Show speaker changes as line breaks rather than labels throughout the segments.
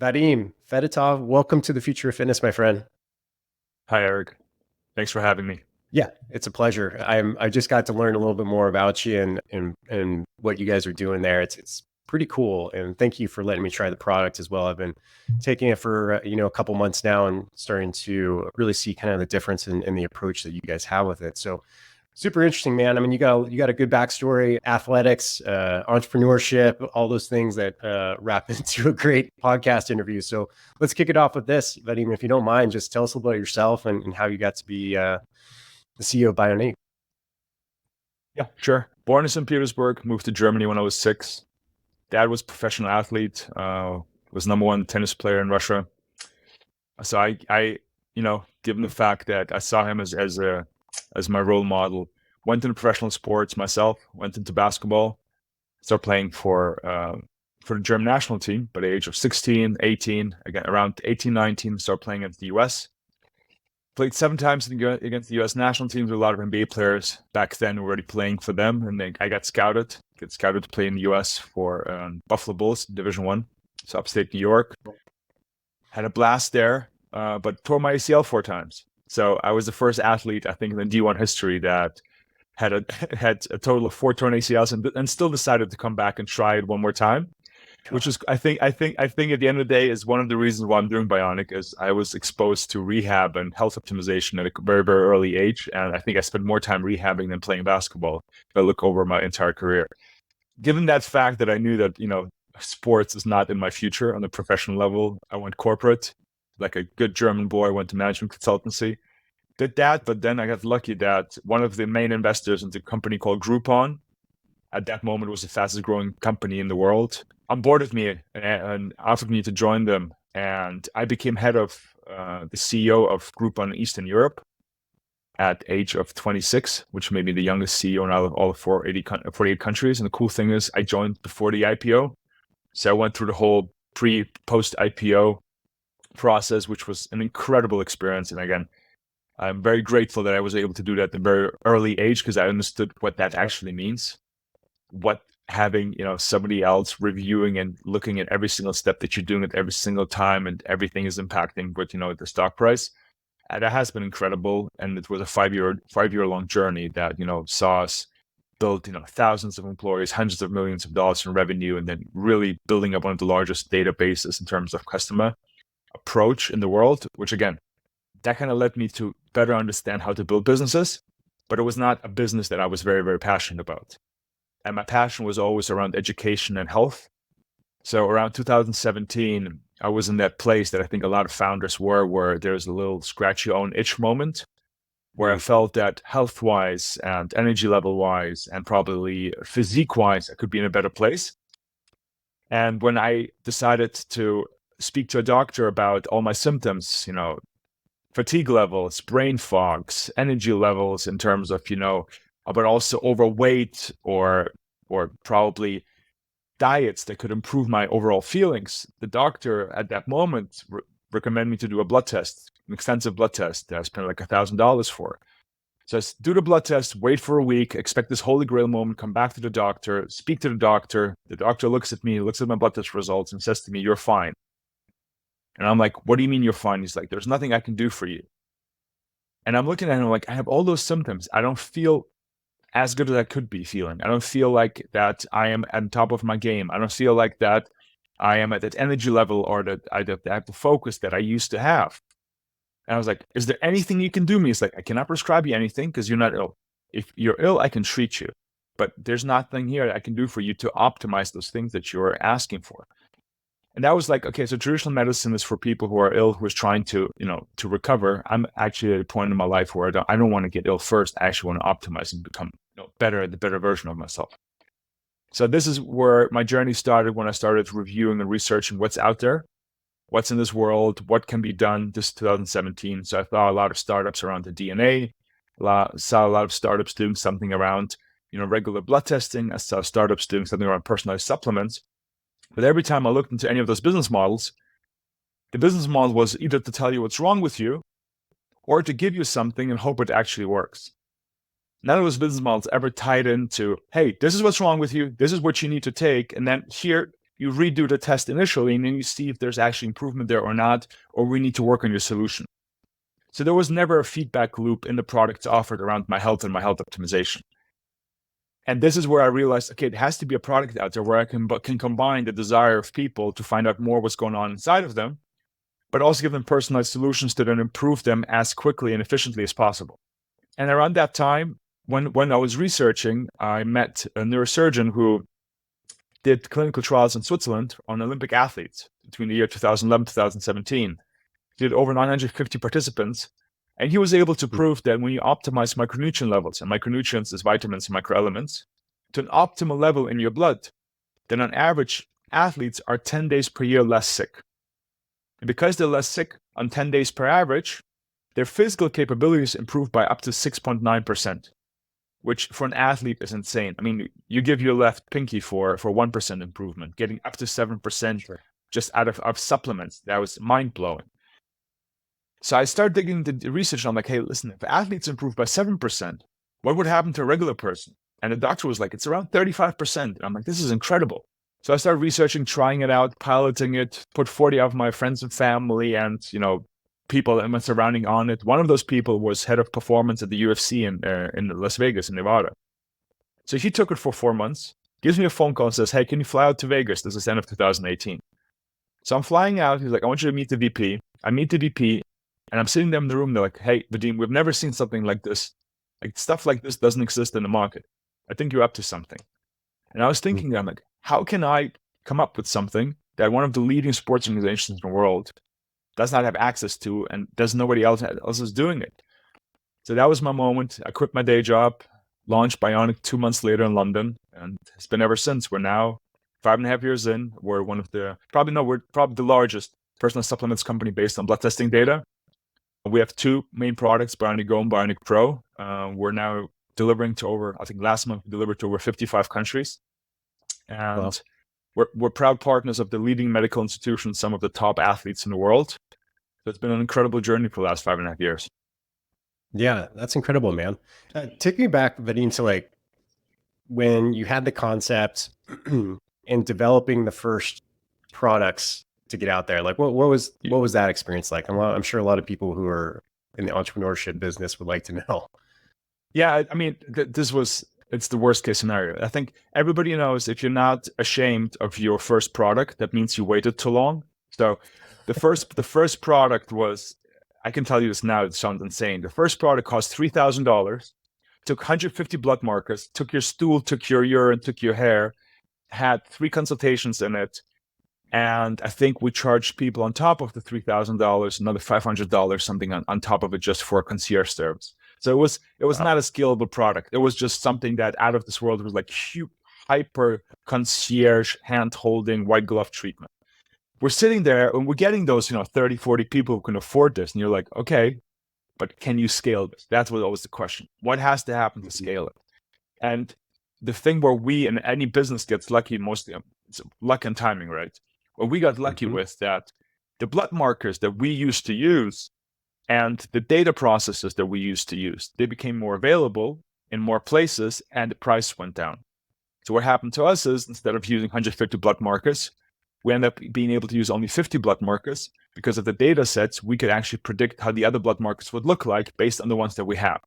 Vadim Fedotov, welcome to the future of fitness, my friend.
Hi, Eric. Thanks for having me.
Yeah, it's a pleasure. I just got to learn a little bit more about you and what you guys are doing there. It's pretty cool, and thank you for letting me try the product as well. I've been taking it for a couple months now and starting to really see kind of the difference in the approach that you guys have with it. So super interesting, man. I mean, you got a good backstory, athletics, entrepreneurship, all those things that wrap into a great podcast interview. So let's kick it off with this, Vadim, if you don't mind. Just tell us a little about yourself and how you got to be the CEO of Bioniq.
Yeah, sure. Born in St. Petersburg, moved to Germany when I was 6. Dad was a professional athlete, was number one tennis player in Russia. So given the fact that I saw him as my role model, went into professional sports myself, went into basketball, started playing for the German national team by the age of 16, 18, again, around 18, 19, started playing against the US. Played 7 times against the U.S. national teams with a lot of NBA players back then already playing for them, and then I got scouted to play in the U.S. for Buffalo Bulls Division One, so upstate New York. Had a blast there, but tore my ACL 4 times. So I was the first athlete, I think, in the D1 history that had a total of 4 torn ACLs and still decided to come back and try it one more time, which is I think at the end of the day is one of the reasons why I'm doing Bioniq. Is I was exposed to rehab and health optimization at a very, very early age, and I think I spent more time rehabbing than playing basketball if I look over my entire career. Given that fact that I knew that sports is not in my future on a professional level, I went corporate like a good German boy. Went to management consultancy, did that, but then I got lucky that one of the main investors into a company called Groupon, at that moment was the fastest growing company in the world, onboarded me and offered me to join them. And I became head of the CEO of Groupon Eastern Europe at age of 26, which made me the youngest CEO in all of 48 countries. And the cool thing is I joined before the IPO. So I went through the whole post IPO process, which was an incredible experience. And again, I'm very grateful that I was able to do that at a very early age because I understood what that actually means. What having somebody else reviewing and looking at every single step that you're doing at every single time and everything is impacting with the stock price, and that has been incredible. And it was a 5-year long journey that saw us build thousands of employees, hundreds of millions of dollars in revenue, and then really building up one of the largest databases in terms of customer approach in the world, which again, that kind of led me to better understand how to build businesses. But it was not a business that I was very, very passionate about. And my passion was always around education and health. So around 2017, I was in that place that I think a lot of founders were, where there's a little scratch your own itch moment, where I felt that health-wise and energy level-wise and probably physique-wise, I could be in a better place. And when I decided to speak to a doctor about all my symptoms, fatigue levels, brain fogs, energy levels in terms of, but also overweight or probably diets that could improve my overall feelings. The doctor at that moment recommended me to do a blood test, an extensive blood test that I spent like $1,000 for. So I do the blood test, wait for a week, expect this holy grail moment, come back to the doctor, speak to the doctor. The doctor looks at me, looks at my blood test results and says to me, "You're fine." And I'm like, "What do you mean you're fine?" He's like, "There's nothing I can do for you." And I'm looking at him like, I have all those symptoms. I don't feel as good as I could be feeling. I don't feel like that I am at the top of my game. I don't feel like that I am at that energy level or that I have the focus that I used to have. And I was like, "Is there anything you can do me?" He's like, "I cannot prescribe you anything because you're not ill. If you're ill, I can treat you. But there's nothing here that I can do for you to optimize those things that you're asking for." And that was like, okay, so traditional medicine is for people who are ill, who is trying to, to recover. I'm actually at a point in my life where I don't want to get ill first. I actually want to optimize and become better, the better version of myself. So this is where my journey started, when I started reviewing and researching what's out there, what's in this world, what can be done. This is 2017. So I saw a lot of startups around the DNA, saw a lot of startups doing something around, regular blood testing. I saw startups doing something around personalized supplements. But every time I looked into any of those business models, the business model was either to tell you what's wrong with you or to give you something and hope it actually works. None of those business models ever tied into, hey, this is what's wrong with you, this is what you need to take, and then here, you redo the test initially, and then you see if there's actually improvement there or not, or we need to work on your solution. So there was never a feedback loop in the products offered around my health and my health optimization. And this is where I realized, okay, it has to be a product out there where I can combine the desire of people to find out more what's going on inside of them, but also give them personalized solutions to then improve them as quickly and efficiently as possible. And around that time, when I was researching, I met a neurosurgeon who did clinical trials in Switzerland on Olympic athletes between the year 2011 2017. He did over 950 participants, and he was able to prove that when you optimize micronutrient levels, and micronutrients is vitamins and microelements, to an optimal level in your blood, then on average, athletes are 10 days per year less sick. And because they're less sick on 10 days per average, their physical capabilities improve by up to 6.9%, which for an athlete is insane. I mean, you give your left pinky for 1% improvement, getting up to 7% just out of supplements. That was mind-blowing. So I started digging into the research, and I'm like, hey, listen, if athletes improve by 7%, what would happen to a regular person? And the doctor was like, it's around 35%. And I'm like, this is incredible. So I started researching, trying it out, piloting it, put 40 of my friends and family and, people that were surrounding on it. One of those people was head of performance at the UFC in Las Vegas, in Nevada. So he took it for 4 months, gives me a phone call and says, hey, can you fly out to Vegas? This is the end of 2018. So I'm flying out. He's like, I want you to meet the VP. I meet the VP, and I'm sitting there in the room. They're like, hey, Vadim, we've never seen something like this. Like, stuff like this doesn't exist in the market. I think you're up to something. And I was thinking, I'm like, how can I come up with something that one of the leading sports organizations in the world does not have access to, and there's nobody else is doing it? So that was my moment. I quit my day job, launched Bioniq 2 months later in London, and it's been ever since. We're now 5.5 years in. We're one of the, we're probably the largest personal supplements company based on blood testing data. We have 2 main products, Bioniq Go and Bioniq Pro. We're now delivering to over, I think last month we delivered to over 55 countries. And we're proud partners of the leading medical institutions, some of the top athletes in the world. So it's been an incredible journey for the last 5.5 years.
Yeah, that's incredible, man. Take me back, Vadim, to like when you had the concept and developing the first products to get out there. Like what was that experience like? I'm sure a lot of people who are in the entrepreneurship business would like to know.
Yeah, I mean, it's the worst case scenario. I think everybody knows if you're not ashamed of your first product, that means you waited too long. So the first product was, I can tell you this now, it sounds insane. The first product cost $3,000, took 150 blood markers, took your stool, took your urine, took your hair, had 3 consultations in it. And I think we charged people on top of the $3,000, another $500, something on top of it just for a concierge service. So it was not a scalable product. It was just something that out of this world was like hyper concierge, hand holding, white glove treatment. We're sitting there and we're getting those, 30, 40 people who can afford this. And you're like, okay, but can you scale this? That's what always the question. What has to happen to scale it? And the thing where we and any business gets lucky, mostly it's luck and timing, right? What we got lucky with that the blood markers that we used to use and the data processes that we used to use, they became more available in more places and the price went down. So what happened to us is instead of using 150 blood markers, we end up being able to use only 50 blood markers because of the data sets. We could actually predict how the other blood markers would look like based on the ones that we have.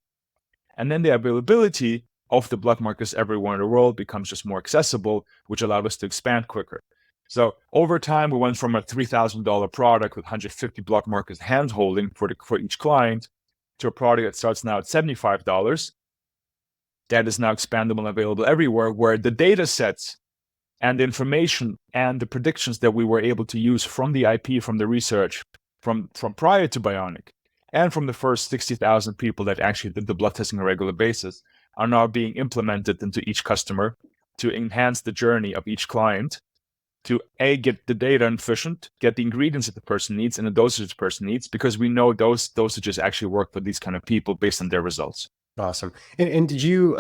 And then the availability of the blood markers everywhere in the world becomes just more accessible, which allowed us to expand quicker. So over time, we went from a $3,000 product with 150 blood markers hand holding for each client to a product that starts now at $75. That is now expandable and available everywhere, where the data sets and the information and the predictions that we were able to use from the IP, from the research, from prior to Bioniq, and from the first 60,000 people that actually did the blood testing on a regular basis, are now being implemented into each customer to enhance the journey of each client, to get the data efficient, get the ingredients that the person needs and the dosage the person needs, because we know those dosages actually work for these kind of people based on their results.
Awesome. And did you,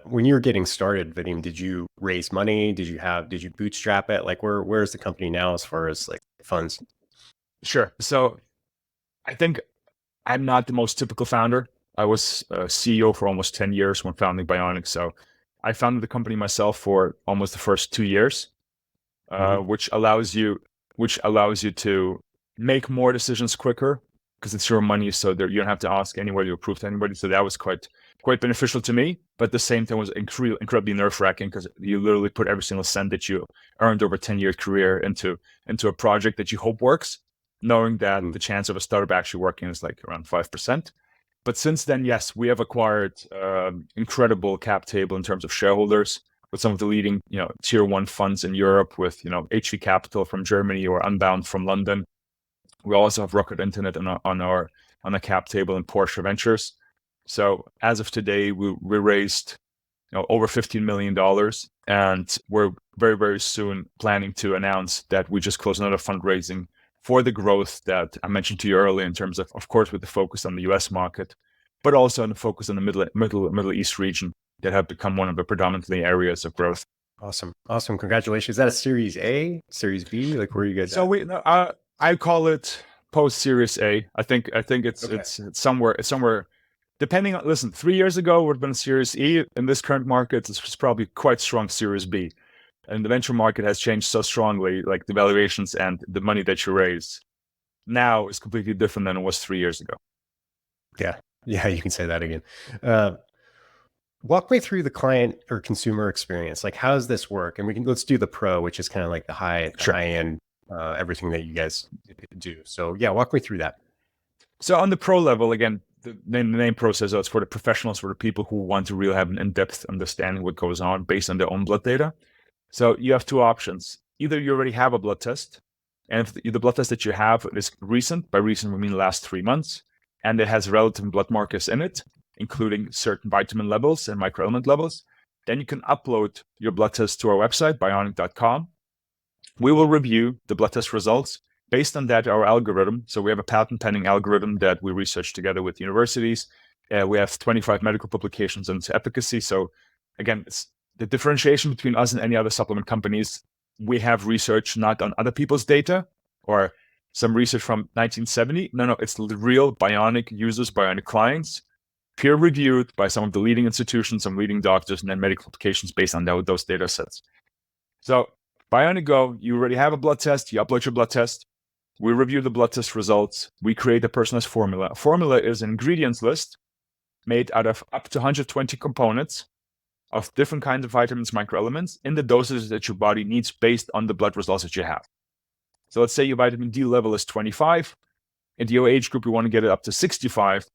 when you were getting started, Vadim, did you raise money? Did you bootstrap it? Like where's the company now as far as like funds?
Sure. So I think I'm not the most typical founder. I was a CEO for almost 10 years when founding Bioniq. So I founded the company myself for almost the first 2 years. which allows you to make more decisions quicker because it's your money, so you don't have to ask anybody or prove to anybody. So that was quite beneficial to me, but at the same time was incredibly nerve-wracking because you literally put every single cent that you earned over a 10-year career into a project that you hope works, knowing that the chance of a startup actually working is like around 5%. But since then, yes, we have acquired incredible cap table in terms of shareholders with some of the leading, tier 1 funds in Europe, with HV Capital from Germany or Unbound from London. We also have Rocket Internet on the cap table in Porsche Ventures. So as of today, we raised over $15 million, and we're very, very soon planning to announce that we just closed another fundraising for the growth that I mentioned to you earlier, in terms of course, with the focus on the US market, but also on the focus on the Middle East region that have become one of the predominantly areas of growth.
Awesome. Congratulations. Is that a Series A, Series B? Like, where are you guys
so
at?
I call it post Series A. I think it's
Okay.
it's somewhere. Depending on, listen, 3 years ago would have been Series E. In this current market, it's probably quite strong Series B. And the venture market has changed so strongly, like the valuations and the money that you raise now is completely different than it was 3 years ago.
Yeah, you can say that again. Walk me through the client or consumer experience. Like, how does this work? And let's do the pro, which is kind of like the high end, everything that you guys do. So yeah, walk me through that.
So on the pro level, again, the name pro says it's for the professionals, for the people who want to really have an in-depth understanding what goes on based on their own blood data. So you have two options. Either you already have a blood test, and if the blood test that you have is recent, by recent we mean the last 3 months, and it has relative blood markers in it, including certain vitamin levels and microelement levels, then you can upload your blood test to our website, bioniq.com. We will review the blood test results. Based on that, our algorithm, so we have a patent pending algorithm that we researched together with universities. We have 25 medical publications into efficacy. So again, it's the differentiation between us and any other supplement companies. We have research not on other people's data or some research from 1970. No, it's real Bioniq users, Bioniq clients, peer-reviewed by some of the leading institutions, some leading doctors, and then medical publications based on those data sets. So Bioniq Go, you already have a blood test, you upload your blood test, we review the blood test results, we create a personalized formula. A formula is an ingredients list made out of up to 120 components of different kinds of vitamins, microelements, in the dosages that your body needs based on the blood results that you have. So let's say your vitamin D level is 25. In your age group, you want to get it up to 65.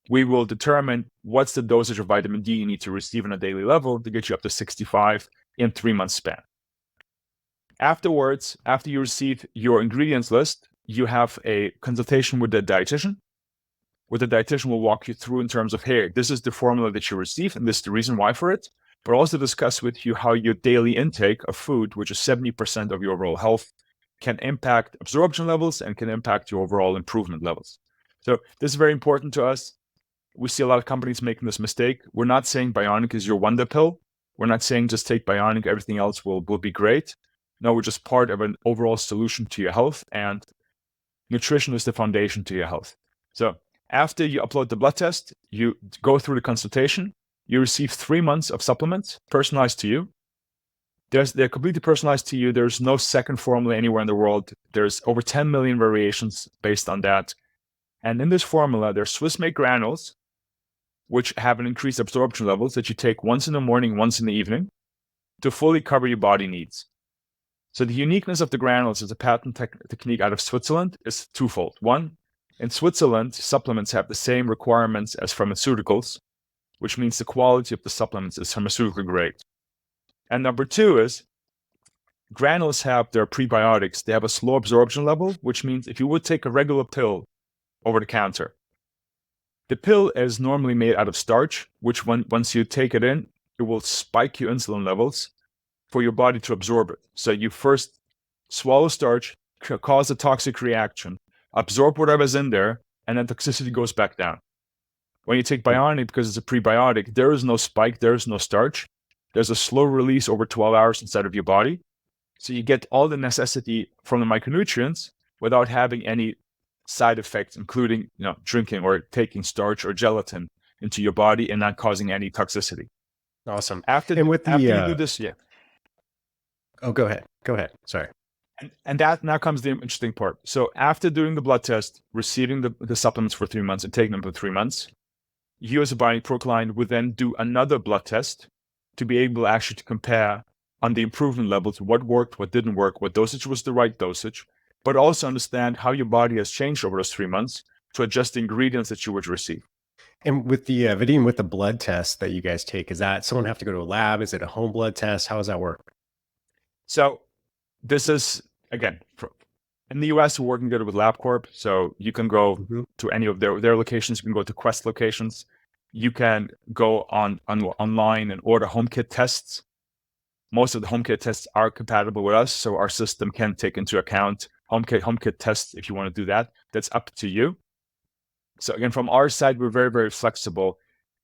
We will determine what's the dosage of vitamin D you need to receive on a daily level to get you up to 65 in 3 months span. Afterwards, after you receive your ingredients list, you have a consultation with the dietitian. Where the dietitian will walk you through in terms of, hey, this is the formula that you received, and this is the reason why for it, but also discuss with you how your daily intake of food, which is 70% of your overall health, can impact absorption levels and can impact your overall improvement levels. So this is very important to us. We see a lot of companies making this mistake. We're not saying Bioniq is your wonder pill. We're not saying just take Bioniq, everything else will be great. No, we're just part of an overall solution to your health, and nutrition is the foundation to your health. So after you upload the blood test, you go through the consultation, you receive 3 months of supplements personalized to you. They're completely personalized to you. There's no second formula anywhere in the world. There's over 10 million variations based on that. And in this formula, there's Swiss-made granules, which have an increased absorption levels that you take once in the morning, once in the evening, to fully cover your body needs. So the uniqueness of the granules as a patent technique out of Switzerland is twofold. One, in Switzerland, supplements have the same requirements as pharmaceuticals, which means the quality of the supplements is pharmaceutical grade. And number two is granules have their prebiotics. They have a slow absorption level, which means if you would take a regular pill over the counter, the pill is normally made out of starch, which once you take it in, it will spike your insulin levels for your body to absorb it. So you first swallow starch, cause a toxic reaction, absorb whatever's in there, and then toxicity goes back down. When you take Bioniq, because it's a prebiotic, there is no spike, there is no starch. There's a slow release over 12 hours inside of your body. So you get all the necessity from the micronutrients without having any side effects, including drinking or taking starch or gelatin into your body and not causing any toxicity.
Awesome.
After you do this, yeah.
Oh, go ahead. Go ahead. Sorry.
And that now comes the interesting part. So after doing the blood test, receiving the supplements for 3 months and taking them for 3 months, you as a Bionic Pro client would then do another blood test to be able actually to compare on the improvement levels, what worked, what didn't work, what dosage was the right dosage, but also understand how your body has changed over those 3 months to adjust the ingredients that you would receive.
And with the Vadim, with the blood test that you guys take, is that someone have to go to a lab? Is it a home blood test? How does that work?
So this is, again, in the US, we're working together with LabCorp. So you can go to any of their locations. You can go to Quest locations. You can go online and order home kit tests. Most of the home kit tests are compatible with us, so our system can take into account home kit tests if you want to do that. That's up to you. So again, from our side, we're very, very flexible.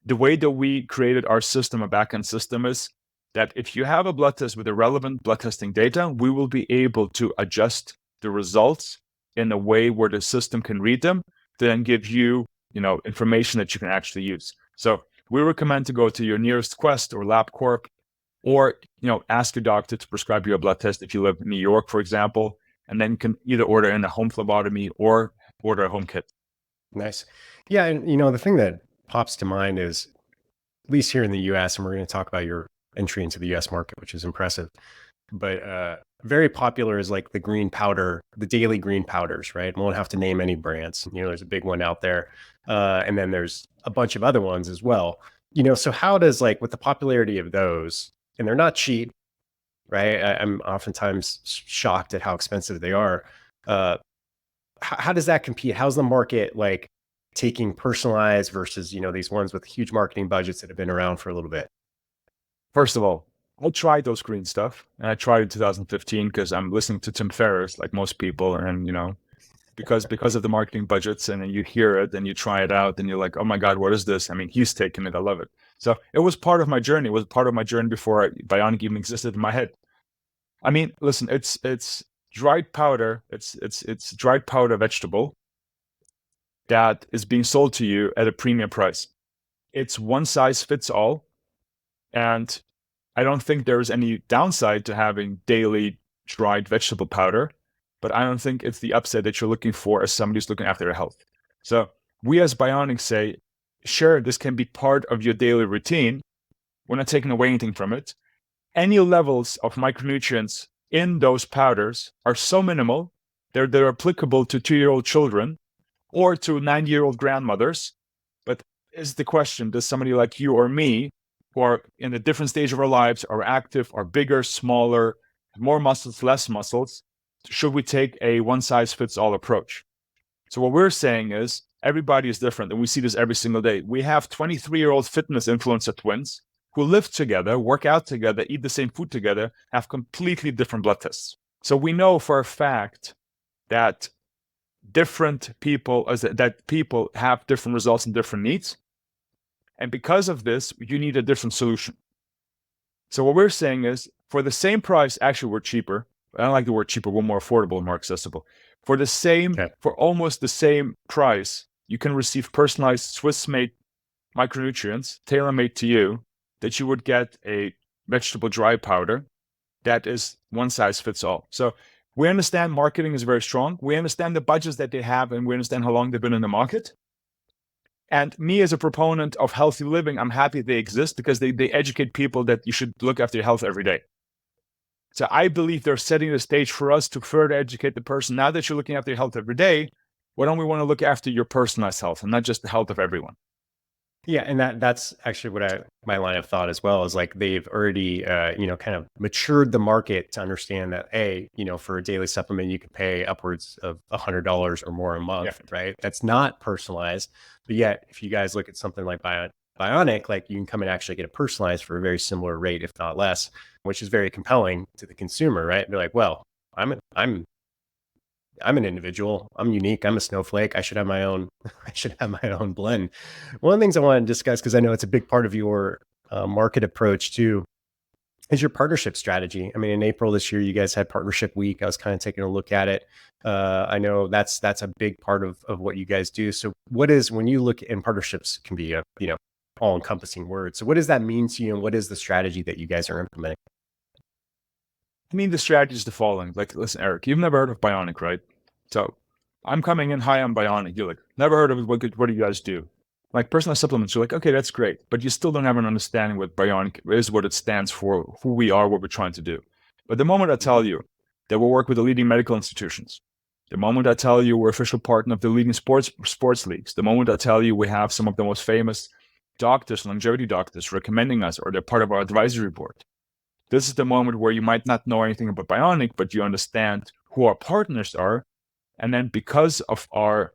The way that we created our system, a backend system, is that if you have a blood test with the relevant blood testing data, we will be able to adjust the results in a way where the system can read them, to then give you, information that you can actually use. So we recommend to go to your nearest Quest or LabCorp, or ask your doctor to prescribe you a blood test if you live in New York, for example, and then you can either order in a home phlebotomy or order a home kit.
Nice. Yeah, and the thing that pops to mind is, at least here in the US, and we're going to talk about your entry into the US market, which is impressive, but very popular is like the green powder, the daily green powders, right? We won't have to name any brands. There's a big one out there. And then there's a bunch of other ones as well. So how does, like, with the popularity of those, and they're not cheap, right? I'm oftentimes shocked at how expensive they are. How does that compete? How's the market like taking personalized versus, these ones with huge marketing budgets that have been around for a little bit?
First of all, I tried those green stuff, and I tried in 2015 because I'm listening to Tim Ferriss, like most people, and because of the marketing budgets, and then you hear it and you try it out, and you're like, oh my God, what is this? I mean, he's taking it. I love it. So it was part of my journey. It was part of my journey before Bioniq even existed in my head. I mean, listen, it's dried powder. It's dried powder vegetable that is being sold to you at a premium price. It's one size fits all, and I don't think there is any downside to having daily dried vegetable powder, but I don't think it's the upside that you're looking for as somebody who's looking after their health. So we as Bioniq say, sure, this can be part of your daily routine. We're not taking away anything from it. Any levels of micronutrients in those powders are so minimal, they're applicable to 2-year-old children or to 90-year-old grandmothers. But is the question, does somebody like you or me, who are in a different stage of our lives, are active, are bigger, smaller, more muscles, less muscles, should we take a one-size-fits-all approach? So what we're saying is everybody is different, and we see this every single day. We have 23-year-old fitness influencer twins who live together, work out together, eat the same food together, have completely different blood tests. So we know for a fact that people have different results and different needs. And because of this, you need a different solution. So what we're saying is, for the same price, actually we're cheaper. I don't like the word cheaper, we're more affordable and more accessible. For almost the same price, you can receive personalized Swiss-made micronutrients, tailor-made to you, that you would get a vegetable dry powder that is one size fits all. So we understand marketing is very strong. We understand the budgets that they have, and we understand how long they've been in the market. And me as a proponent of healthy living, I'm happy they exist because they educate people that you should look after your health every day. So I believe they're setting the stage for us to further educate the person. Now that you're looking after your health every day, why don't we want to look after your personalized health and not just the health of everyone?
Yeah, and that's actually what my line of thought as well is, like, they've already kind of matured the market to understand that for a daily supplement you could pay upwards of $100 or more a month, right? That's not personalized, but yet if you guys look at something like Bioniq, like, you can come and actually get it personalized for a very similar rate, if not less, which is very compelling to the consumer, right? They're like, well, I'm an individual. I'm unique. I'm a snowflake. I should have my own. I should have my own blend. One of the things I want to discuss, because I know it's a big part of your market approach too, is your partnership strategy. I mean, in April this year, you guys had Partnership Week. I was kind of taking a look at it. I know that's a big part of what you guys do. So, when you look in partnerships, can be a all-encompassing word. So, what does that mean to you, and what is the strategy that you guys are implementing?
I mean, the strategy is the following. Like, listen, Eric, you've never heard of Bioniq, right? So I'm coming in, hi, I'm Bioniq. You're like, never heard of it. What do you guys do? Like personal supplements, you're like, okay, that's great. But you still don't have an understanding what Bioniq is, what it stands for, who we are, what we're trying to do. But the moment I tell you that we work with the leading medical institutions, the moment I tell you we're official partner of the leading sports leagues, the moment I tell you we have some of the most famous doctors, longevity doctors recommending us, or they're part of our advisory board, this is the moment where you might not know anything about Bioniq, but you understand who our partners are. And then because of our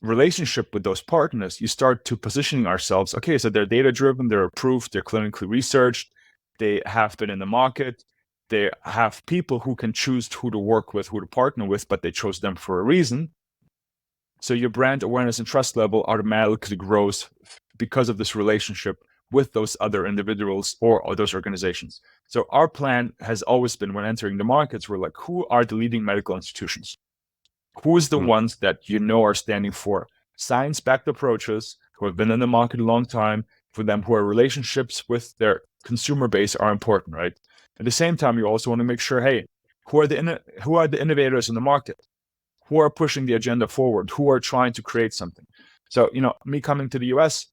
relationship with those partners, you start to positioning ourselves. Okay, so they're data driven, they're approved, they're clinically researched, they have been in the market, they have people who can choose who to work with, who to partner with, but they chose them for a reason. So your brand awareness and trust level automatically grows because of this relationship with those other individuals or those organizations. So our plan has always been, when entering the markets, we're like, who are the leading medical institutions? Who is the ones that you know are standing for science-backed approaches, who have been in the market a long time, for them who are relationships with their consumer base are important, right? At the same time, you also want to make sure, hey, who are the innovators in the market? Who are pushing the agenda forward? Who are trying to create something? So, me coming to the US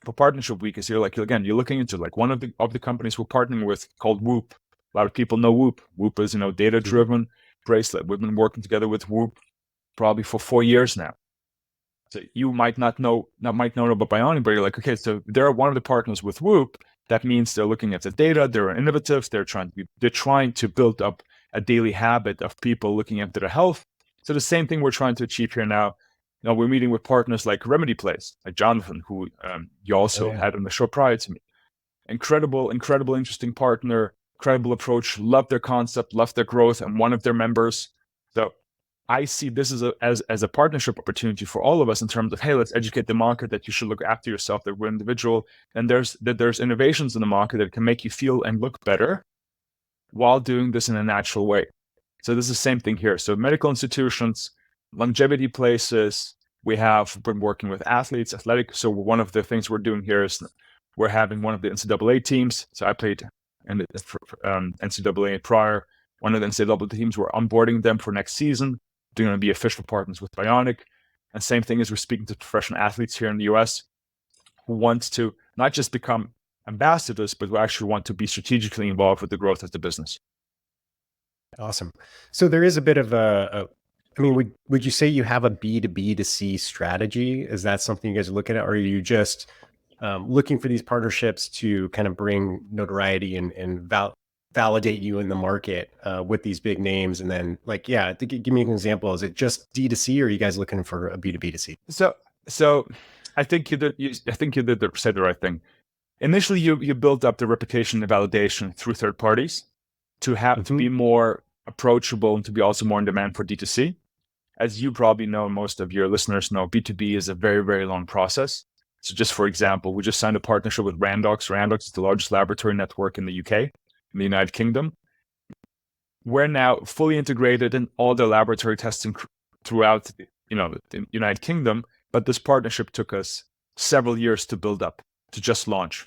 for Partnership Week is, you're looking into like one of the companies we're partnering with called Whoop. A lot of people know Whoop. Whoop is, data-driven bracelet. We've been working together with Whoop probably for 4 years now. So you might not know about Bioniq, but you're like, okay, so they're one of the partners with Whoop. That means they're looking at the data, they're innovative, they're trying to build up a daily habit of people looking into their health. So the same thing we're trying to achieve here now. We're meeting with partners like Remedy Place, like Jonathan, who you also had on the show prior to me. Incredible, interesting partner, incredible approach, love their concept, love their growth, and one of their members. So I see this as a partnership opportunity for all of us in terms of, hey, let's educate the market that you should look after yourself, that we're individual, and there's innovations in the market that can make you feel and look better while doing this in a natural way. So this is the same thing here. So medical institutions, longevity places, we have been working with athletes, athletic. So one of the things we're doing here is we're having one of the NCAA teams. So I played in the NCAA prior. One of the NCAA teams, we're onboarding them for next season. They're going to be official partners with Bioniq. And same thing as we're speaking to professional athletes here in the US who want to not just become ambassadors, but who actually want to be strategically involved with the growth of the business.
Awesome. So there is a bit of I mean, would you say you have a B2B to C strategy? Is that something you guys are looking at? Or are you just looking for these partnerships to kind of bring notoriety and validate you in the market with these big names? And then give me an example. Is it just D2C, or are you guys looking for a B2B to C?
So I think you did say the right thing. Initially, you build up the reputation and validation through third parties to have to be more approachable and to be also more in demand for D2C. As you probably know, most of your listeners know, B2B is a very, very long process. So just for example, we just signed a partnership with Randox. Randox is the largest laboratory network in the UK, in the United Kingdom. We're now fully integrated in all the laboratory testing throughout the United Kingdom, but this partnership took us several years to build up, to just launch.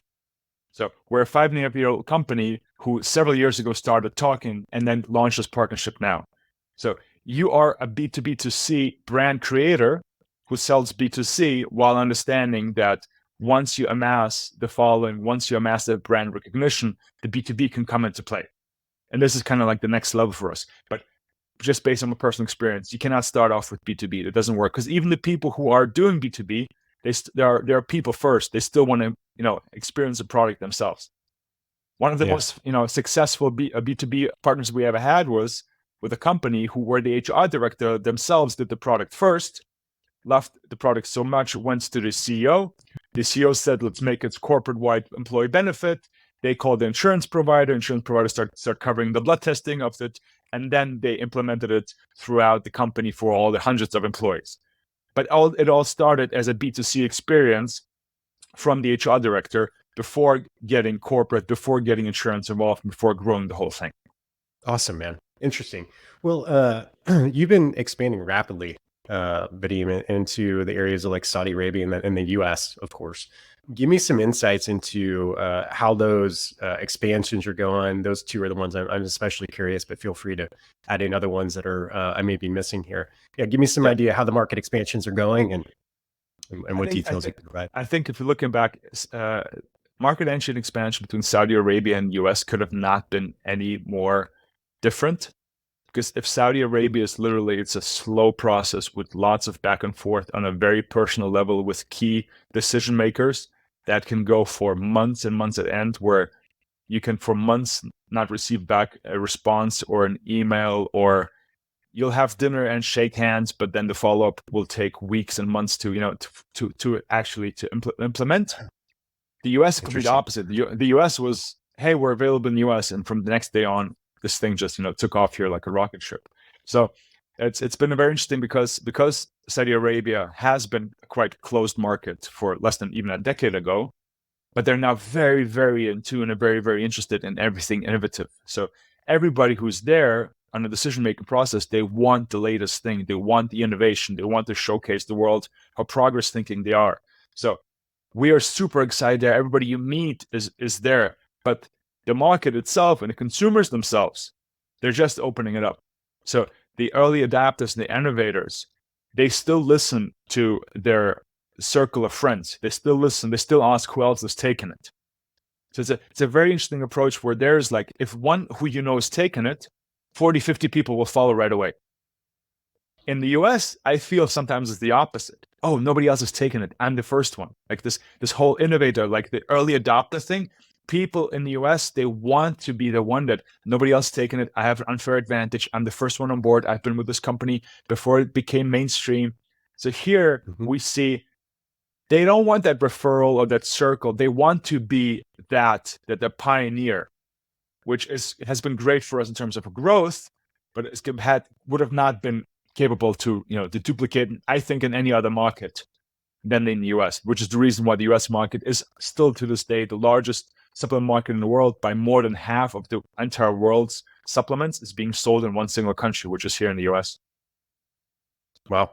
So we're a 5.5-year-old company who several years ago started talking and then launched this partnership now. So you are a B2B2C brand creator who sells B2C while understanding that once you amass the following, once you amass the brand recognition, the B2B can come into play. And this is kind of like the next level for us. But just based on my personal experience, you cannot start off with B2B. It doesn't work, because even the people who are doing B2B, they are people first. They still want to experience the product themselves. One of the most successful B2B partners we ever had was with a company where the HR director themselves did the product first, loved the product so much, went to the CEO. The CEO said, let's make it corporate-wide employee benefit. They called the insurance provider start covering the blood testing of it, and then they implemented it throughout the company for all the hundreds of employees. But it all started as a B2C experience from the HR director before getting corporate, before getting insurance involved, before growing the whole thing.
Awesome, man. Interesting. Well, you've been expanding rapidly, Vadim, into the areas of like Saudi Arabia and the US, of course. give me some insights into how those expansions are going. Those two are the ones I'm especially curious, but feel free to add in other ones that are I may be missing here. Yeah, give me some idea how the market expansions are going and what details you can provide.
I think if you're looking back, market entry and expansion between Saudi Arabia and US could have not been any more different. Because if Saudi Arabia is literally, it's a slow process with lots of back and forth on a very personal level with key decision makers that can go for months and months at end, where you can for months not receive back a response or an email, or you'll have dinner and shake hands, but then the follow-up will take weeks and months to actually implement. The US is complete opposite. The US was, hey, we're available in the US, and from the next day on, this thing just took off here like a rocket ship. So it's been very interesting because Saudi Arabia has been a quite closed market for less than even a decade ago, but they're now very, very in tune and very, very interested in everything innovative. So everybody who's there on the decision-making process, they want the latest thing, they want the innovation, they want to showcase the world how progress thinking they are. So we are super excited there. Everybody you meet is there, but the market itself and the consumers themselves, they're just opening it up. So the early adapters and the innovators, they still listen to their circle of friends. They still listen. They still ask who else has taken it. So it's a very interesting approach where there's like, if one who you know has taken it, 40, 50 people will follow right away. In the US, I feel sometimes it's the opposite. Oh, nobody else has taken it. I'm the first one. Like this whole innovator, like the early adopter thing. People in the US, they want to be the one that nobody else has taken it. I have an unfair advantage. I'm the first one on board. I've been with this company before it became mainstream. So here we see they don't want that referral or that circle. They want to be that the pioneer, which has been great for us in terms of growth, but would have not been capable to duplicate, I think, in any other market than in the US, which is the reason why the US market is still to this day the largest supplement market in the world. By more than half of the entire world's supplements is being sold in one single country, which is here in the US.
Wow.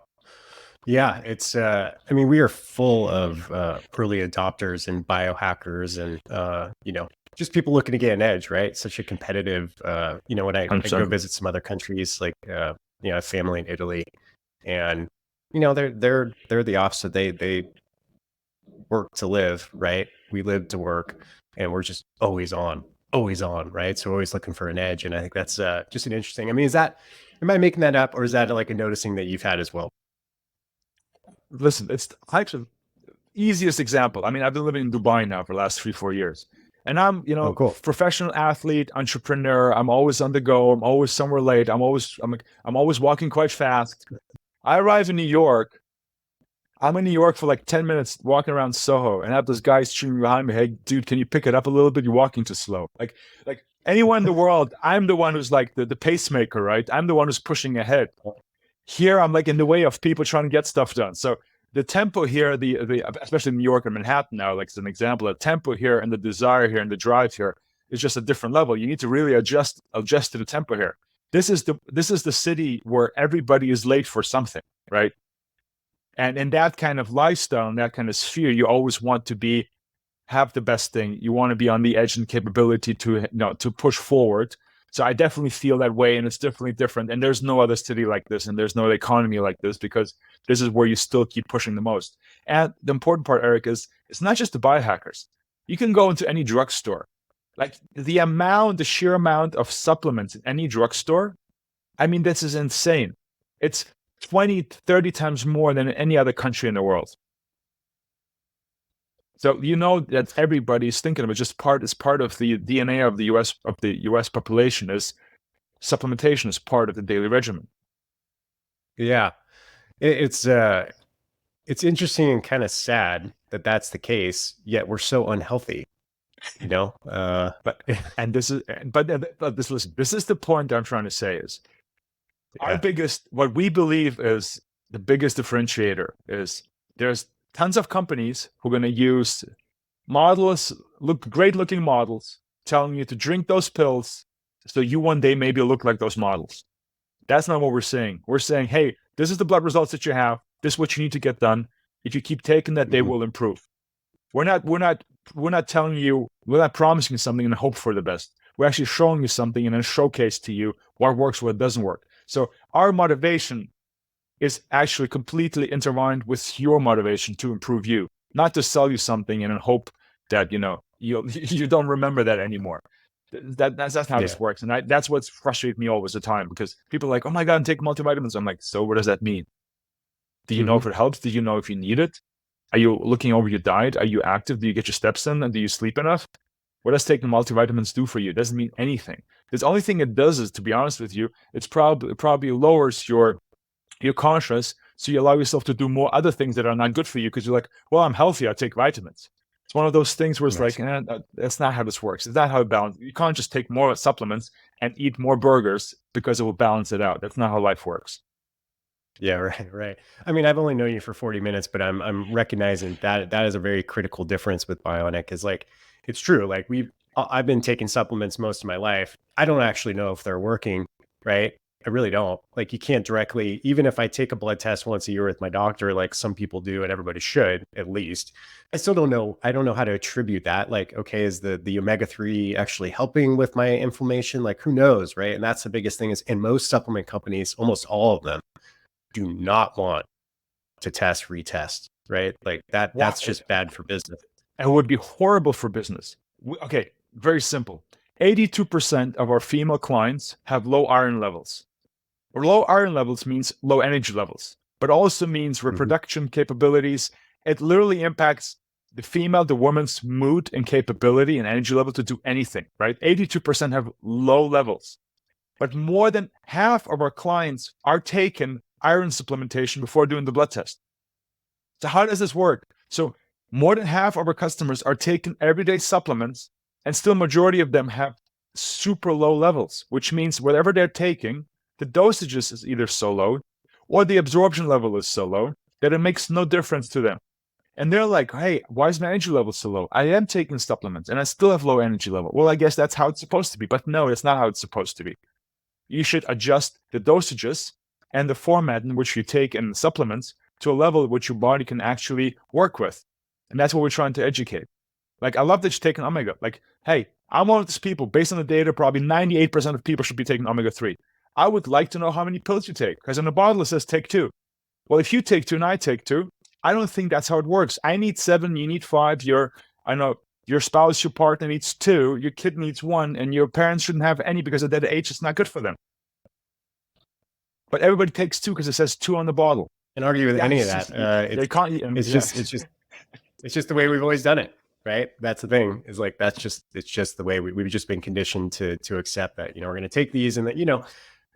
Yeah, it's I mean, we are full of early adopters and biohackers and just people looking to get an edge, right? Such a competitive when I go visit some other countries, like a family in Italy, and they're the opposite. They work to live, right? We live to work, and we're just always on, right? So we're always looking for an edge, and I think that's just an interesting. I mean, am I making that up, or is that like a noticing that you've had as well?
Listen, it's actually easiest example. I mean, I've been living in Dubai now for the last 3-4 years, and I'm
cool.
Professional athlete, entrepreneur. I'm always on the go. I'm always somewhere late. I'm always walking quite fast. I arrive in New York. I'm in New York for like 10 minutes walking around Soho, and I have this guy streaming behind me. Hey, dude, can you pick it up a little bit? You're walking too slow. Like anyone in the world, I'm the one who's like the pacemaker, right? I'm the one who's pushing ahead. Here, I'm like in the way of people trying to get stuff done. So the tempo here, especially in New York and Manhattan now, like as an example, the tempo here and the desire here and the drive here is just a different level. You need to really adjust to the tempo here. This is the city where everybody is late for something, right? And in that kind of lifestyle, in that kind of sphere, you always want to have the best thing. You want to be on the edge and capability to push forward. So I definitely feel that way, and it's definitely different. And there's no other city like this, and there's no economy like this, because this is where you still keep pushing the most. And the important part, Eric, is it's not just the biohackers. You can go into any drugstore. Like the sheer amount of supplements in any drugstore, I mean, this is insane. It's 20, 30 times more than in any other country in the world. So that everybody's thinking of it. Just part of the DNA of the US population is supplementation is part of the daily regimen.
Yeah, it's interesting and kind of sad that that's the case. Yet we're so unhealthy,
But this is the point I'm trying to say is what we believe is the biggest differentiator is there's tons of companies who are going to use great looking models telling you to drink those pills so you one day maybe look like those models. That's not what we're saying. We're saying, hey, this is the blood results that you have. This is what you need to get done. If you keep taking that, they will improve. We're not telling you, we're not promising something and hope for the best. We're actually showing you something and then showcase to you what works, what doesn't work. So our motivation is actually completely intertwined with your motivation to improve you, not to sell you something and then hope that you don't remember that anymore. That's how this works, and that's what's frustrated me all the time, because people are like, oh my god, I'm taking multivitamins. I'm like, so what does that mean? Do you know if it helps? Do you know if you need it? Are you looking over your diet? Are you active? Do you get your steps in? And do you sleep enough? What does taking multivitamins do for you? It doesn't mean anything. The only thing it does is, to be honest with you, it probably lowers your conscious, so you allow yourself to do more other things that are not good for you, because you're like, well, I'm healthy, I take vitamins. It's one of those things where it's like, that's not how this works. It's not how it balances. You can't just take more supplements and eat more burgers because it will balance it out. That's not how life works.
Yeah, right. I mean, I've only known you for 40 minutes, but I'm recognizing that that is a very critical difference with Bioniq. Is like, it's true. Like I've been taking supplements most of my life. I don't actually know if they're working, right? I really don't. Like, you can't directly, even if I take a blood test once a year with my doctor, like some people do, and everybody should at least. I still don't know. I don't know how to attribute that. Like, okay, is the omega-3 actually helping with my inflammation? Like, who knows, right? And that's the biggest thing is, in most supplement companies, almost all of them do not want to test, retest, right? Like that's just bad for business.
And it would be horrible for business. Okay, very simple. 82% of our female clients have low iron levels. Or low iron levels means low energy levels, but also means reproduction capabilities. It literally impacts the woman's mood and capability and energy level to do anything, right? 82% have low levels. But more than half of our clients are taking iron supplementation before doing the blood test. So how does this work? So more than half of our customers are taking everyday supplements, and still majority of them have super low levels, which means whatever they're taking, the dosages is either so low or the absorption level is so low that it makes no difference to them. And they're like, hey, why is my energy level so low? I am taking supplements and I still have low energy level. Well, I guess that's how it's supposed to be. But no, it's not how it's supposed to be. You should adjust the dosages and the format in which you take in the supplements to a level which your body can actually work with. And that's what we're trying to educate. Like, I love that you're taking omega. Like, hey, I'm one of those people, based on the data, probably 98% of people should be taking omega-3. I would like to know how many pills you take, because in the bottle it says take 2. Well, if you take 2 and I take 2, I don't think that's how it works. I need 7, you need 5, your spouse, your partner needs 2, your kid needs 1, and your parents shouldn't have any because at that age it's not good for them. But everybody takes 2 because it says 2 on the bottle.
And argue with any of that. It's just the way we've always done it, right? That's the thing. Is like it's just the way we've just been conditioned to accept that. We're going to take these, and that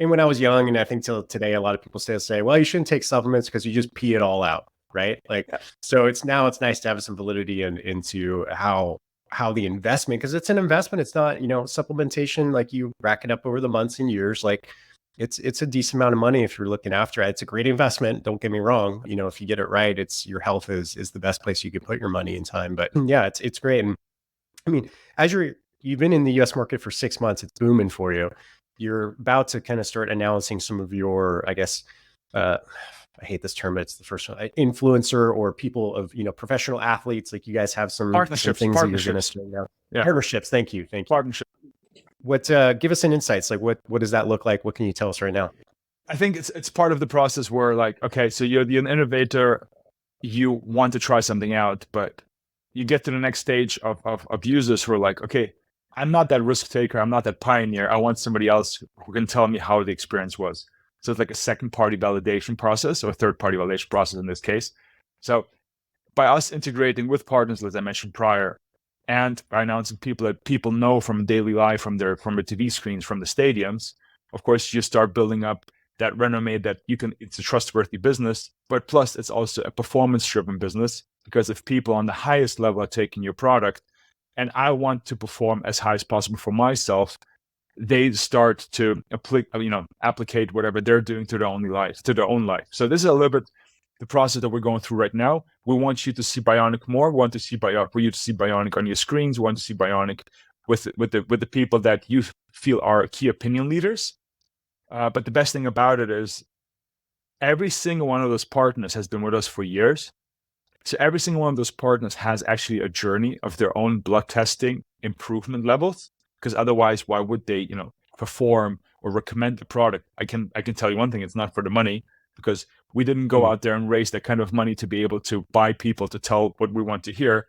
And when I was young, and I think till today, a lot of people still say, well, you shouldn't take supplements because you just pee it all out, right? Like, so it's nice to have some validity into how the investment, because it's an investment. It's not, supplementation, like you rack it up over the months and years. Like it's a decent amount of money if you're looking after it. It's a great investment. Don't get me wrong. If you get it right, your health is the best place you can put your money and time. But yeah, it's great. And I mean, as you've been in the US market for 6 months, it's booming for you. You're about to kind of start announcing some of your, I guess, I hate this term, but it's the first one, influencer or people of, professional athletes. Like, you guys have some
partnerships,
things that you're going to start out.
Yeah.
Partnerships. Thank you.
Partnership.
What, give us an insights. Like, what does that look like? What can you tell us right now?
I think it's part of the process where, like, okay, so you're an innovator, you want to try something out, but you get to the next stage of users who are like, okay, I'm not that risk taker, I'm not that pioneer. I want somebody else who can tell me how the experience was. So it's like a second party validation process, or a third party validation process in this case. So by us integrating with partners, as I mentioned prior, and by announcing people that people know from daily life, from their TV screens, from the stadiums, of course, you start building up that resume that it's a trustworthy business, but plus it's also a performance driven business, because if people on the highest level are taking your product, and I want to perform as high as possible for myself, they start to applicate whatever they're doing to their own life. So this is a little bit the process that we're going through right now. We want you to see Bioniq more. We want to see for you to see Bioniq on your screens. We want to see Bioniq with the people that you feel are key opinion leaders. But the best thing about it is every single one of those partners has been with us for years. So every single one of those partners has actually a journey of their own blood testing improvement levels, because otherwise, why would they, perform or recommend the product? I can tell you one thing: it's not for the money, because we didn't go out there and raise that kind of money to be able to buy people to tell what we want to hear.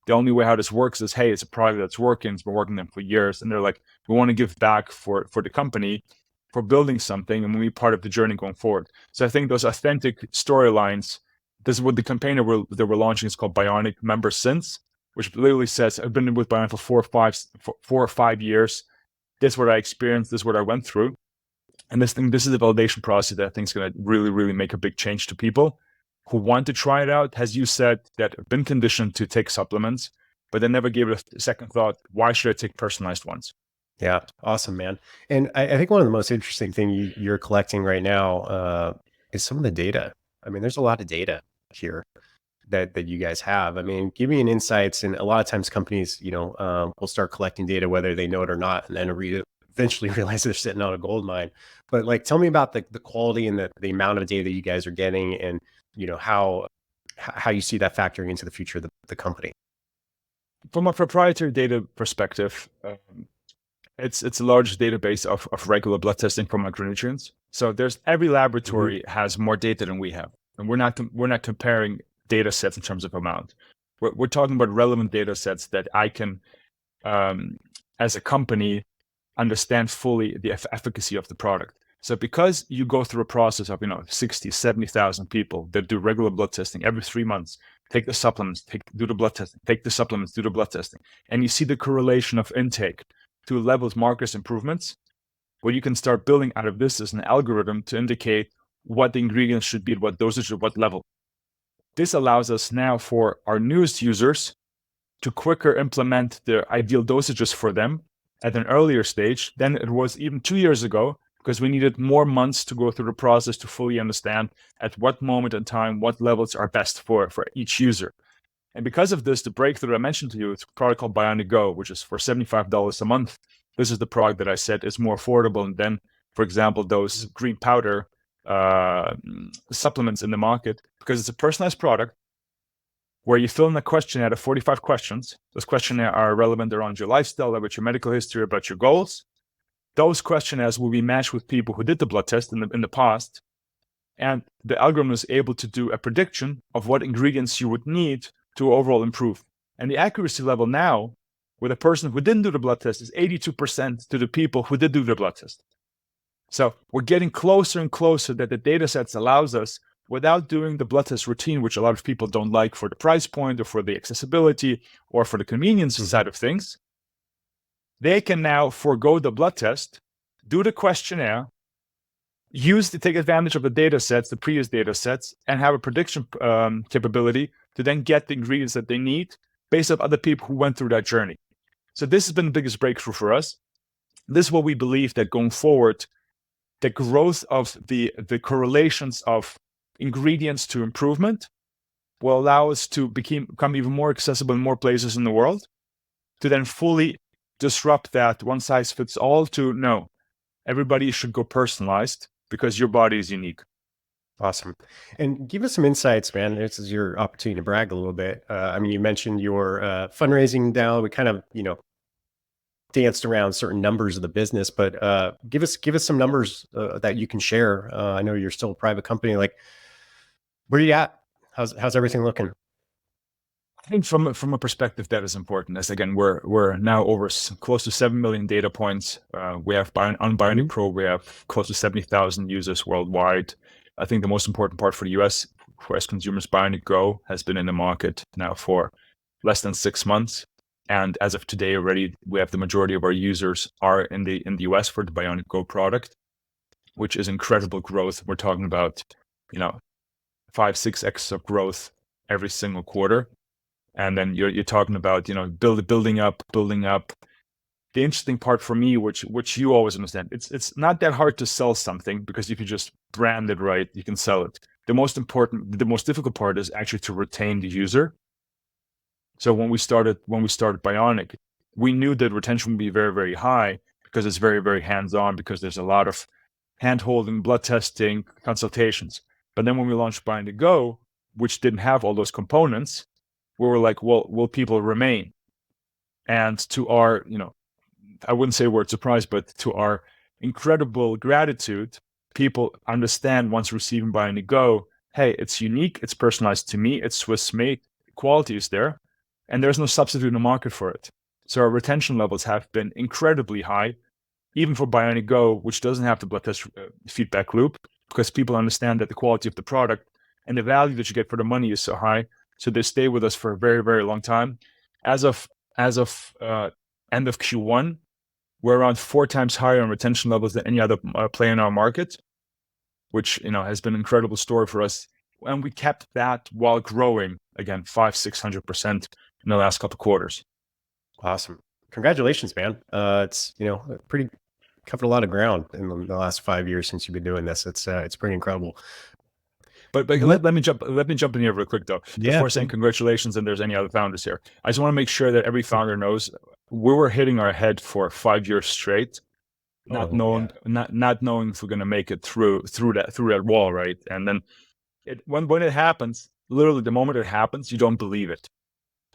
The only way how this works is, hey, it's a product that's working. It's been working them for years, and they're like, we want to give back for the company for building something, and we be part of the journey going forward. So I think those authentic storylines. This is what the campaign that we're launching is called Bioniq Member Since, which literally says, I've been with Bioniq for 4 or 5 years. This is what I experienced. This is what I went through. And this is a validation process that I think is going to really, really make a big change to people who want to try it out. As you said, that have been conditioned to take supplements, but they never gave it a second thought. Why should I take personalized ones?
Yeah. Awesome, man. And I think one of the most interesting thing you're collecting right now is some of the data. I mean, there's a lot of data here that you guys have. I mean, give me an insights. And a lot of times companies, will start collecting data, whether they know it or not, and then eventually realize they're sitting on a gold mine. But like, tell me about the quality and the amount of data that you guys are getting, and how you see that factoring into the future of the company.
From a proprietary data perspective, it's a large database of regular blood testing for micronutrients. So every laboratory has more data than we have, and we're not comparing data sets in terms of amount. We're talking about relevant data sets that I can, as a company, understand fully the efficacy of the product. So because you go through a process of 60, 70,000 people that do regular blood testing every 3 months, take the supplements, do the blood testing, take the supplements, do the blood testing, and you see the correlation of intake to levels, markers, improvements, what you can start building out of this is an algorithm to indicate what the ingredients should be at what dosage or what level. This allows us now for our newest users to quicker implement the ideal dosages for them at an earlier stage than it was even 2 years ago, because we needed more months to go through the process to fully understand at what moment in time, what levels are best for each user. And because of this, the breakthrough I mentioned to you, it's a product called Bioniq Go, which is for $75 a month. This is the product that I said is more affordable than, for example, those green powder supplements in the market, because it's a personalized product where you fill in a questionnaire of 45 questions. Those questionnaires are relevant around your lifestyle, about your medical history, about your goals. Those questionnaires will be matched with people who did the blood test in the past. And the algorithm is able to do a prediction of what ingredients you would need to overall improve. And the accuracy level now with a person who didn't do the blood test is 82% to the people who did do the blood test. So we're getting closer and closer that the data sets allows us, without doing the blood test routine, which a lot of people don't like for the price point or for the accessibility or for the convenience side of things, they can now forego the blood test, do the questionnaire, take advantage of the data sets, the previous data sets, and have a prediction capability to then get the ingredients that they need based on other people who went through that journey. So this has been the biggest breakthrough for us. This is what we believe, that going forward, the growth of the correlations of ingredients to improvement will allow us to become even more accessible in more places in the world, to then fully disrupt that one size fits all to no, everybody should go personalized because your body is unique.
Awesome. And give us some insights, man. This is your opportunity to brag a little bit. I mean, you mentioned your fundraising now. We kind of, danced around certain numbers of the business, but give us some numbers that you can share. I know you're still a private company. Like, where are you at? How's everything looking?
I think from a perspective that is important, as again, we're now over close to 7 million data points. We have on Bioniq Pro, we have close to 70,000 users worldwide. I think the most important part for the US consumers, Bioniq Go has been in the market now for less than 6 months. And as of today already, we have the majority of our users are in the US for the Bioniq Go product, which is incredible growth. We're talking about, 5-6x of growth every single quarter. And then you're talking about, building up. The interesting part for me, which you always understand, it's not that hard to sell something, because if you just brand it right, you can sell it. The most difficult part is actually to retain the user. So when we started Bioniq, we knew that retention would be very, very high, because it's very, very hands-on, because there's a lot of hand-holding, blood testing, consultations. But then when we launched Bioniq Go, which didn't have all those components, we were like, well, will people remain? And to our, I wouldn't say word surprise, but to our incredible gratitude, people understand once receiving Bioniq Go, hey, it's unique, it's personalized to me, it's Swiss made, quality is there, and there's no substitute in the market for it. So our retention levels have been incredibly high, even for Bioniq Go, which doesn't have the blood test feedback loop, because people understand that the quality of the product and the value that you get for the money is so high. So they stay with us for a very, very long time. As of end of Q1, we're around 4 times higher on retention levels than any other player in our market, which has been an incredible story for us. And we kept that while growing again 500-600% in the last couple of quarters.
Awesome. Congratulations, man. It's pretty covered a lot of ground in the last 5 years since you've been doing this. It's pretty incredible.
But let me jump in here real quick though.
Yeah.
Before saying congratulations and there's any other founders here, I just want to make sure that every founder knows we were hitting our head for 5 years straight, not knowing if we're gonna make it through that wall, right? And then when it happens, literally the moment it happens, you don't believe it.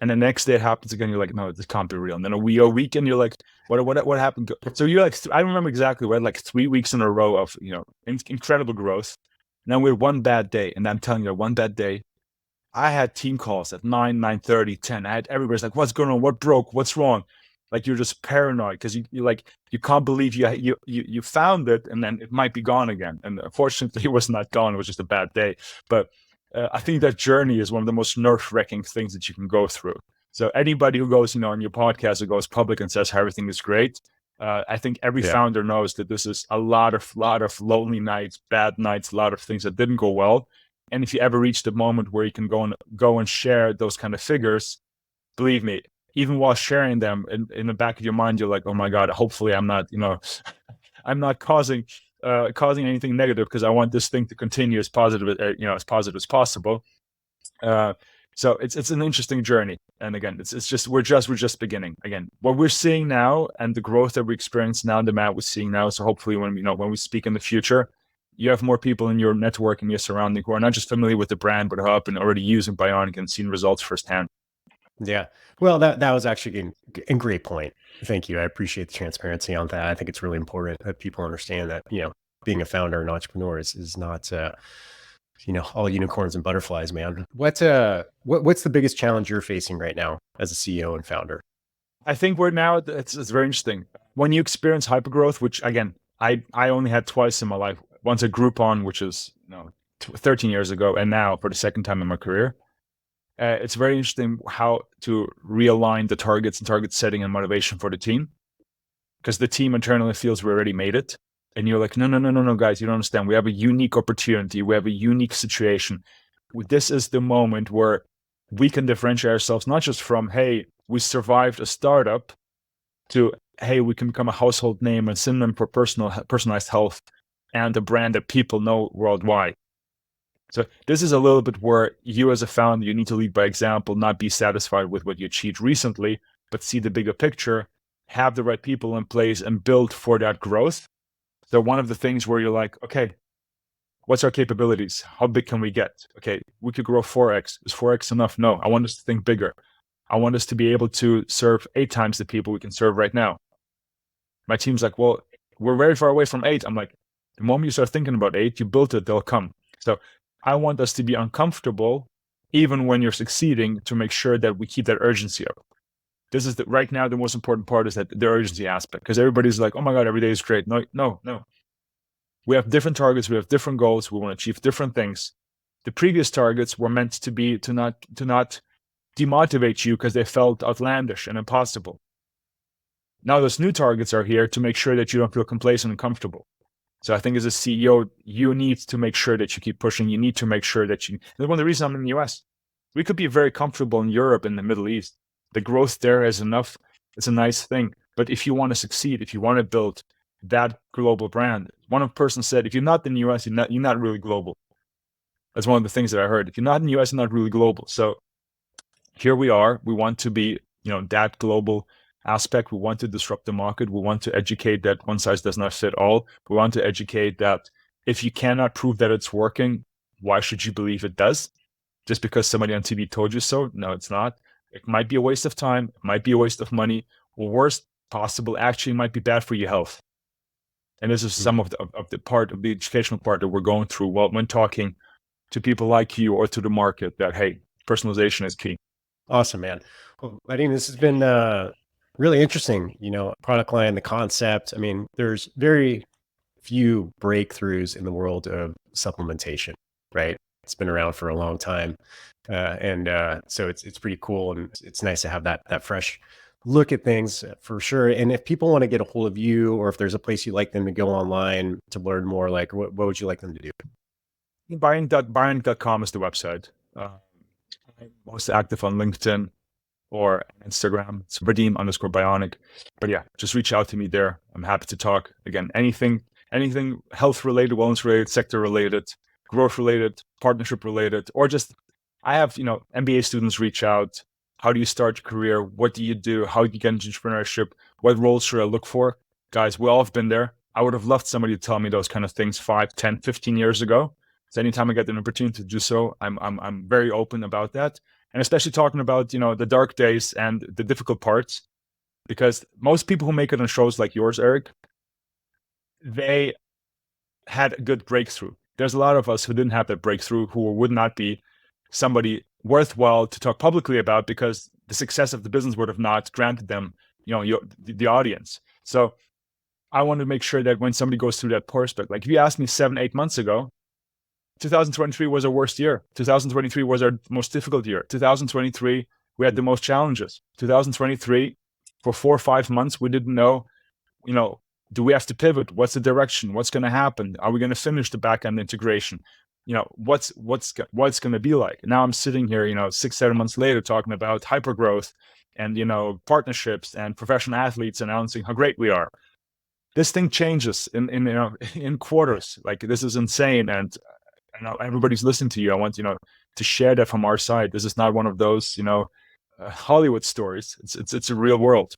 And the next day it happens again, you're like, no, this can't be real. And then a week and you're like, what happened? So you're like, I remember exactly, we had like 3 weeks in a row of incredible growth. And then we had one bad day, and I'm telling you, one bad day, I had team calls at 9, 9:30, 10. I had everybody's like, what's going on? What broke? What's wrong? Like you're just paranoid because you can't believe you found it, and then it might be gone again. And fortunately, it was not gone. It was just a bad day. But I think that journey is one of the most nerve-wracking things that you can go through. So anybody who goes, on your podcast or goes public and says how everything is great, I think every founder knows that this is a lot of lonely nights, bad nights, a lot of things that didn't go well. And if you ever reach the moment where you can go and share those kind of figures, believe me, even while sharing them in the back of your mind, you're like, oh my God, hopefully I'm not, I'm not causing anything negative because I want this thing to continue as positive, as positive as possible. So it's an interesting journey, and again, it's just we're just beginning. Again, what we're seeing now and the growth that we experience now, the amount we're seeing now. So hopefully, when we speak in the future, you have more people in your network and your surrounding who are not just familiar with the brand, but who have been already using Bioniq and seen results firsthand.
Yeah, well, that was actually a great point. Thank you. I appreciate the transparency on that. I think it's really important that people understand that being a founder and entrepreneur is not all unicorns and butterflies, man. What's the biggest challenge you're facing right now as a CEO and founder?
I think we're now, it's very interesting. When you experience hypergrowth, which again, I only had twice in my life, once at Groupon, which is 13 years ago, and now for the second time in my career. It's very interesting how to realign the targets and target setting and motivation for the team, because the team internally feels we already made it. And you're like, no, guys, you don't understand. We have a unique opportunity. We have a unique situation. This is the moment where we can differentiate ourselves, not just from, hey, we survived a startup, to, hey, we can become a household name and synonym for personalized health and a brand that people know worldwide. So this is a little bit where you as a founder, you need to lead by example, not be satisfied with what you achieved recently, but see the bigger picture, have the right people in place and build for that growth. So one of the things where you're like, okay, what's our capabilities? How big can we get? Okay, we could grow 4x. Is 4x enough? No, I want us to think bigger. I want us to be able to serve 8 times the people we can serve right now. My team's like, well, we're very far away from 8. I'm like, the moment you start thinking about 8, you build it, they'll come. So I want us to be uncomfortable, even when you're succeeding, to make sure that we keep that urgency up. This is right now, the most important part is that the urgency aspect, because everybody's like, oh my God, every day is great. No. We have different targets. We have different goals. We want to achieve different things. The previous targets were meant to be to not demotivate you because they felt outlandish and impossible. Now those new targets are here to make sure that you don't feel complacent and comfortable. So I think as a CEO, you need to make sure that you keep pushing. You need to make sure that and one of the reasons I'm in the US, we could be very comfortable in Europe and the Middle East. The growth there is enough. It's a nice thing. But if you want to succeed, if you want to build that global brand, one person said, if you're not in the US, you're not really global. That's one of the things that I heard. If you're not in the US, you're not really global. So here we are. We want to be, that global aspect. We want to disrupt the market. We want to educate that one size does not fit all. We want to educate that if you cannot prove that it's working, why should you believe it does? just because somebody on TV told you so. No, it's not. It might be a waste of time. It might be a waste of money. Or worst possible, actually might be bad for your health. And this is some of the part of the educational part that we're going through when talking to people like you or to the market that, hey, personalization is key.
Awesome, man. Well, Vadim, this has been really interesting, product line, the concept. I mean, there's very few breakthroughs in the world of supplementation, right? It's been around for a long time. So it's pretty cool. And it's nice to have that fresh look at things for sure. And if people want to get a hold of you, or if there's a place you'd like them to go online to learn more, like what would you like them to do?
Bioniq.com is the website. I'm most active on LinkedIn or Instagram. It's Vadim_Bioniq. But yeah, just reach out to me there. I'm happy to talk. Again, anything health related, wellness related, sector related, growth related, partnership related, or just I have, MBA students reach out. How do you start your career? What do you do? How do you get into entrepreneurship? What roles should I look for? Guys, we all have been there. I would have loved somebody to tell me those kind of things 5, 10, 15 years ago. So anytime I get an opportunity to do so, I'm very open about that. And especially talking about, the dark days and the difficult parts, because most people who make it on shows like yours, Eric, they had a good breakthrough. There's a lot of us who didn't have that breakthrough, who would not be somebody worthwhile to talk publicly about because the success of the business would have not granted them, the audience. So I want to make sure that when somebody goes through that prospect, like if you asked me 7, 8 months ago, 2023 was our worst year. 2023 was our most difficult year. 2023, we had the most challenges. 2023, for 4 or 5 months, we didn't know, do we have to pivot? What's the direction? What's going to happen? Are we going to finish the back-end integration? What's going to be like? And now I'm sitting here, 6, 7 months later, talking about hypergrowth and, partnerships and professional athletes announcing how great we are. This thing changes in quarters. Like, this is insane. And everybody's listening to you. I want, to share that from our side. This is not one of those, Hollywood stories. It's a real world.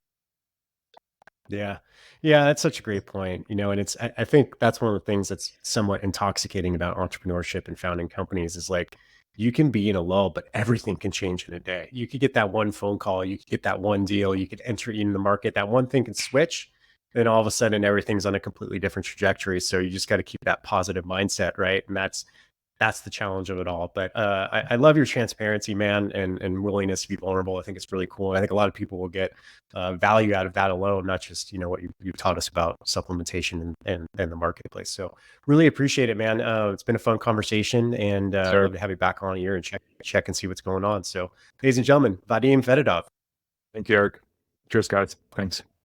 Yeah. Yeah, that's such a great point. And I think that's one of the things that's somewhat intoxicating about entrepreneurship and founding companies is like, you can be in a lull, but everything can change in a day. You could get that one phone call, you could get that one deal, you could enter in the market, that one thing can switch. Then all of a sudden everything's on a completely different trajectory. So you just got to keep that positive mindset, right? And that's the challenge of it all. But I love your transparency, man, and willingness to be vulnerable. I think it's really cool. And I think a lot of people will get value out of that alone, not just, what you've taught us about supplementation and the marketplace. So really appreciate it, man. It's been a fun conversation, and I'd love to have you back on here and check and see what's going on. So ladies and gentlemen, Vadim Fedotov.
Thank you, Eric. Cheers, guys. Thanks.